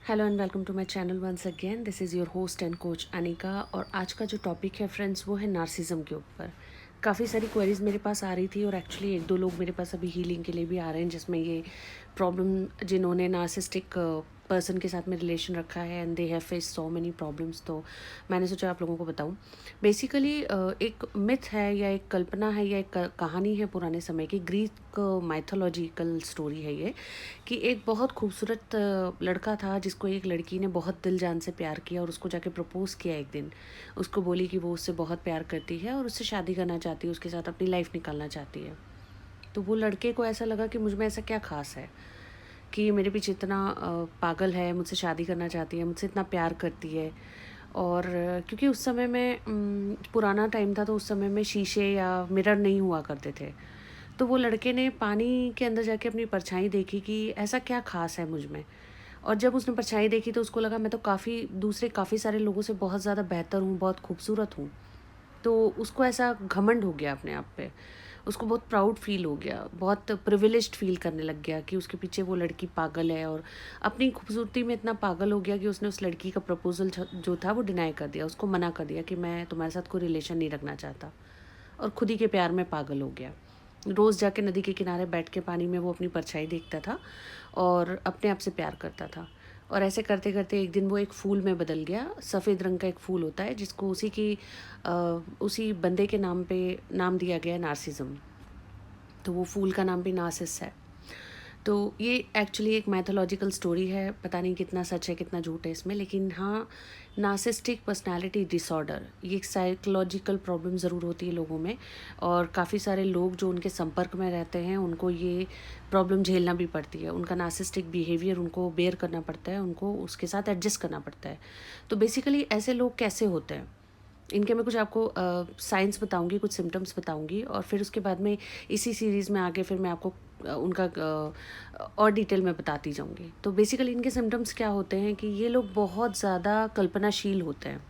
Hello and welcome to my channel once again. This is your host and coach Anika. और आज का जो topic है फ्रेंड्स वो है नार्सिज्म के ऊपर। काफ़ी सारी क्वेरीज मेरे पास आ रही थी और एक्चुअली एक दो लोग मेरे पास अभी हीलिंग के लिए भी आ रहे हैं जिसमें ये प्रॉब्लम जिन्होंने नार्सिस्टिक पर्सन के साथ में रिलेशन रखा है and they have face so many problems. तो मैंने सोचा आप लोगों को बताऊं। बेसिकली एक मिथ है या एक कल्पना है या एक कहानी है पुराने समय की, ग्रीक माइथोलॉजिकल स्टोरी है ये, कि एक बहुत खूबसूरत लड़का था जिसको एक लड़की ने बहुत दिल जान से प्यार किया और उसको जाके प्रपोज किया एक दिन। उसको बोली कि वो उससे बहुत प्यार करती है और उससे शादी करना चाहती है, उसके साथ अपनी लाइफ निकालना चाहती है। तो वो लड़के को ऐसा लगा कि मुझ में ऐसा क्या खास है कि ये मेरे पीछे इतना पागल है, मुझसे शादी करना चाहती है, मुझसे इतना प्यार करती है। और क्योंकि उस समय में पुराना टाइम था तो उस समय में शीशे या मिरर नहीं हुआ करते थे। तो वो लड़के ने पानी के अंदर जाके अपनी परछाई देखी कि ऐसा क्या खास है मुझ में। और जब उसने परछाई देखी तो उसको लगा मैं तो काफ़ी सारे लोगों से बहुत ज़्यादा बेहतर हूँ, बहुत खूबसूरत हूँ। तो उसको ऐसा घमंड हो गया अपने आप पे। उसको बहुत प्राउड फ़ील हो गया, बहुत प्रिविलेज्ड फ़ील करने लग गया कि उसके पीछे वो लड़की पागल है, और अपनी खूबसूरती में इतना पागल हो गया कि उसने उस लड़की का प्रपोज़ल जो था वो डिनाई कर दिया, उसको मना कर दिया कि मैं तुम्हारे साथ कोई रिलेशन नहीं रखना चाहता। और खुद ही के प्यार में पागल हो गया। रोज़ जाके नदी के किनारे बैठ के पानी में वो अपनी परछाई देखता था और अपने आप से प्यार करता था। और ऐसे करते करते एक दिन वो एक फूल में बदल गया। सफ़ेद रंग का एक फूल होता है जिसको उसी बंदे के नाम पे नाम दिया गया है, नार्सिज्म। तो वो फूल का नाम भी नार्सिस है। तो ये एक्चुअली एक मैथोलॉजिकल स्टोरी है, पता नहीं कितना सच है कितना झूठ है इसमें, लेकिन हाँ, नार्सिस्टिक पर्सनालिटी डिसऑर्डर ये एक साइकोलॉजिकल प्रॉब्लम ज़रूर होती है लोगों में। और काफ़ी सारे लोग जो उनके संपर्क में रहते हैं उनको ये प्रॉब्लम झेलना भी पड़ती है, उनका नार्सिस्टिक बिहेवियर उनको बेयर करना पड़ता है, उनको उसके साथ एडजस्ट करना पड़ता है। तो बेसिकली ऐसे लोग कैसे होते हैं, इनके मैं कुछ आपको साइंस बताऊंगी, कुछ सिम्टम्स बताऊंगी, और फिर उसके बाद में इसी सीरीज़ में आगे फिर मैं आपको उनका और डिटेल में बताती जाऊंगी। तो बेसिकली इनके सिम्टम्स क्या होते हैं कि ये लोग बहुत ज़्यादा कल्पनाशील होते हैं।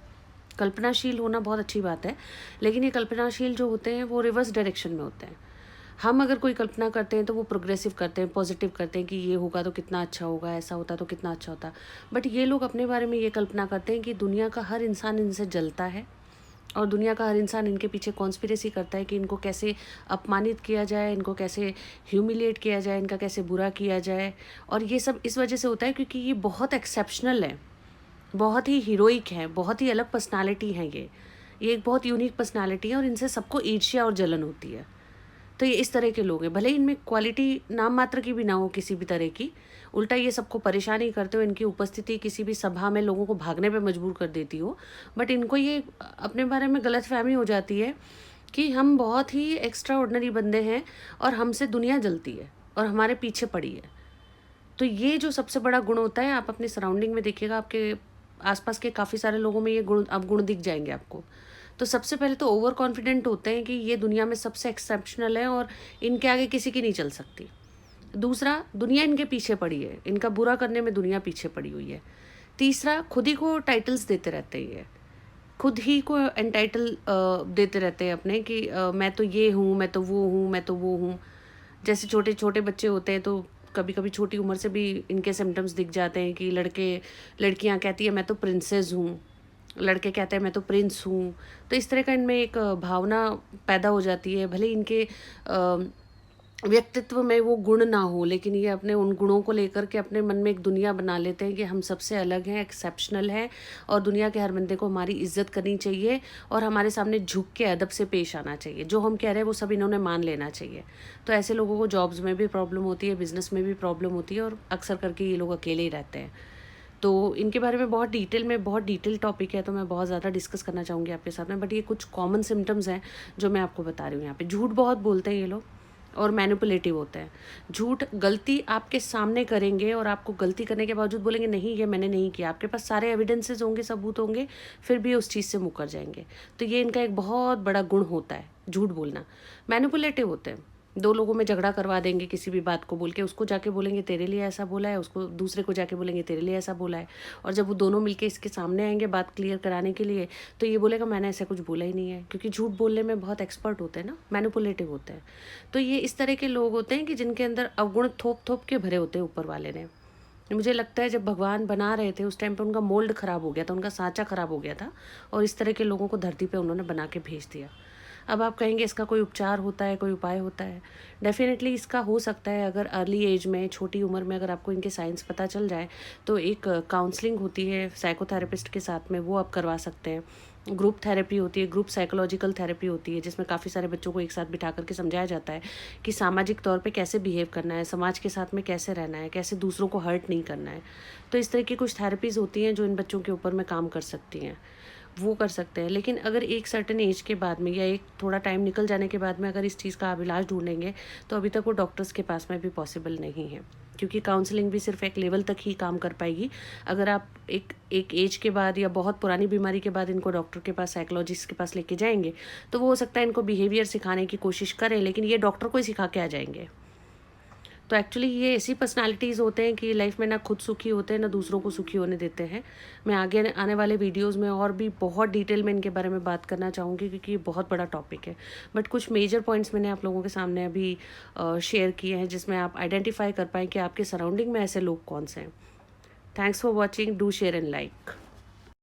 कल्पनाशील होना बहुत अच्छी बात है, लेकिन ये कल्पनाशील जो होते हैं वो रिवर्स डायरेक्शन में होते हैं। हम अगर कोई कल्पना करते हैं तो वो प्रोग्रेसिव करते हैं, पॉजिटिव करते हैं कि ये होगा तो कितना अच्छा होगा, ऐसा होता तो कितना अच्छा होता। बट ये लोग अपने बारे में ये कल्पना करते हैं कि दुनिया का हर इंसान इनसे जलता है और दुनिया का हर इंसान इनके पीछे कॉन्स्पिरेसी करता है कि इनको कैसे अपमानित किया जाए, इनको कैसे ह्यूमिलिएट किया जाए, इनका कैसे बुरा किया जाए। और ये सब इस वजह से होता है क्योंकि ये बहुत एक्सेप्शनल है, बहुत ही हीरोइक है, बहुत ही अलग पर्सनालिटी है ये एक बहुत यूनिक पर्सनालिटी है और इनसे सबको ईर्ष्या और जलन होती है। तो ये इस तरह के लोग हैं, भले ही इनमें क्वालिटी नाम मात्र की भी ना हो किसी भी तरह की, उल्टा ये सबको परेशान ही करते हो, इनकी उपस्थिति किसी भी सभा में लोगों को भागने पे मजबूर कर देती हो। बट इनको ये अपने बारे में गलतफहमी हो जाती है कि हम बहुत ही एक्स्ट्रा ऑर्डिनरी बंदे हैं और हमसे दुनिया जलती है और हमारे पीछे पड़ी है। तो ये जो सबसे बड़ा गुण होता है, आप अपने सराउंडिंग में देखिएगा, आपके आसपास के काफ़ी सारे लोगों में ये गुण दिख जाएंगे आपको। तो सबसे पहले तो ओवर कॉन्फिडेंट होते हैं कि ये दुनिया में सबसे एक्सेप्शनल है और इनके आगे किसी की नहीं चल सकती। दूसरा, दुनिया इनके पीछे पड़ी है, इनका बुरा करने में दुनिया पीछे पड़ी हुई है। तीसरा, खुद ही को टाइटल्स देते रहते हैं ये, खुद ही को एंटाइटल देते रहते हैं अपने कि मैं तो ये हूँ, मैं तो वो हूँ, मैं तो वो हूँ। जैसे छोटे छोटे बच्चे होते हैं तो कभी कभी छोटी उम्र से भी इनके सिम्टम्स दिख जाते हैं कि लड़कियां कहती है मैं तो प्रिंसेस हूँ, लड़के कहते हैं मैं तो प्रिंस हूँ। तो इस तरह का इनमें एक भावना पैदा हो जाती है। भले इनके व्यक्तित्व में वो गुण ना हो, लेकिन ये अपने उन गुणों को लेकर के अपने मन में एक दुनिया बना लेते हैं कि हम सबसे अलग हैं, एक्सेप्शनल हैं, और दुनिया के हर बंदे को हमारी इज्जत करनी चाहिए और हमारे सामने झुक के अदब से पेश आना चाहिए। जो हम कह रहे हैं वो सब इन्होंने मान लेना चाहिए। तो ऐसे लोगों को जॉब्स में भी प्रॉब्लम होती है, बिजनेस में भी प्रॉब्लम होती है, और अक्सर करके ये लोग अकेले ही रहते हैं। तो इनके बारे में बहुत डिटेल टॉपिक है, तो मैं बहुत ज़्यादा डिस्कस करना चाहूँगी आपके साथ में। बट ये कुछ कॉमन सिम्टम्स हैं जो मैं आपको बता रही हूँ यहाँ पे। झूठ बहुत बोलते हैं ये लोग और मैनिपुलेटिव होते हैं। झूठ, गलती आपके सामने करेंगे और आपको गलती करने के बावजूद बोलेंगे नहीं ये मैंने नहीं किया। आपके पास सारे एविडेंसेस होंगे, सबूत होंगे, फिर भी उस चीज़ से मुकर जाएंगे। तो ये इनका एक बहुत बड़ा गुण होता है, झूठ बोलना। मैनिपुलेटिव होते हैं, दो लोगों में झगड़ा करवा देंगे किसी भी बात को बोल के, उसको जाके बोलेंगे तेरे लिए ऐसा बोला है, उसको दूसरे को जाके बोलेंगे तेरे लिए ऐसा बोला है। और जब वो दोनों मिलके इसके सामने आएंगे बात क्लियर कराने के लिए, तो ये बोलेगा मैंने ऐसा कुछ बोला ही नहीं है, क्योंकि झूठ बोलने में बहुत एक्सपर्ट होते हैं ना, मैनिपुलेटिव होते हैं। तो ये इस तरह के लोग होते हैं कि जिनके अंदर अवगुण थोप थोप के भरे होते हैं ऊपर वाले ने। मुझे लगता है जब भगवान बना रहे थे उस टाइम पे उनका मोल्ड ख़राब हो गया था, उनका साँचा ख़राब हो गया था और इस तरह के लोगों को धरती पे उन्होंने बना के भेज दिया। अब आप कहेंगे इसका कोई उपचार होता है, कोई उपाय होता है? डेफ़िनेटली इसका हो सकता है, अगर अर्ली एज में, छोटी उम्र में अगर आपको इनके साइंस पता चल जाए, तो एक काउंसलिंग होती है साइकोथेरेपिस्ट के साथ में, वो आप करवा सकते हैं। ग्रुप थेरेपी होती है, ग्रुप साइकोलॉजिकल थेरेपी होती है, जिसमें काफ़ी सारे बच्चों को एक साथ बिठा कर के समझाया जाता है कि सामाजिक तौर पे कैसे बिहेव करना है, समाज के साथ में कैसे रहना है, कैसे दूसरों को हर्ट नहीं करना है। तो इस तरह की कुछ थेरेपीज़ होती हैं जो इन बच्चों के ऊपर में काम कर सकती हैं, वो कर सकते हैं। लेकिन अगर एक सर्टेन एज के बाद में या एक थोड़ा टाइम निकल जाने के बाद में अगर इस चीज़ का आप इलाज ढूँढेंगे, तो अभी तक वो डॉक्टर्स के पास में भी पॉसिबल नहीं है। क्योंकि काउंसलिंग भी सिर्फ़ एक लेवल तक ही काम कर पाएगी। अगर आप एक एक एज के बाद या बहुत पुरानी बीमारी के बाद इनको डॉक्टर के पास, साइकोलॉजिस्ट के पास लेके जाएँगे, तो वो हो सकता है इनको बिहेवियर सिखाने की कोशिश करें, लेकिन ये डॉक्टर को ही सिखा के आ जाएँगे। तो एक्चुअली ये ऐसी पर्सनैलिटीज़ होते हैं कि लाइफ में ना खुद सुखी होते हैं, ना दूसरों को सुखी होने देते हैं। मैं आगे आने वाले वीडियोज़ में और भी बहुत डिटेल में इनके बारे में बात करना चाहूँगी, क्योंकि ये बहुत बड़ा टॉपिक है। बट कुछ मेजर पॉइंट्स मैंने आप लोगों के सामने अभी शेयर किए हैं, जिसमें आप आइडेंटिफ़ाई कर पाएँ कि आपके सराउंडिंग में ऐसे लोग कौन से हैं। Thanks for watching, do share and like.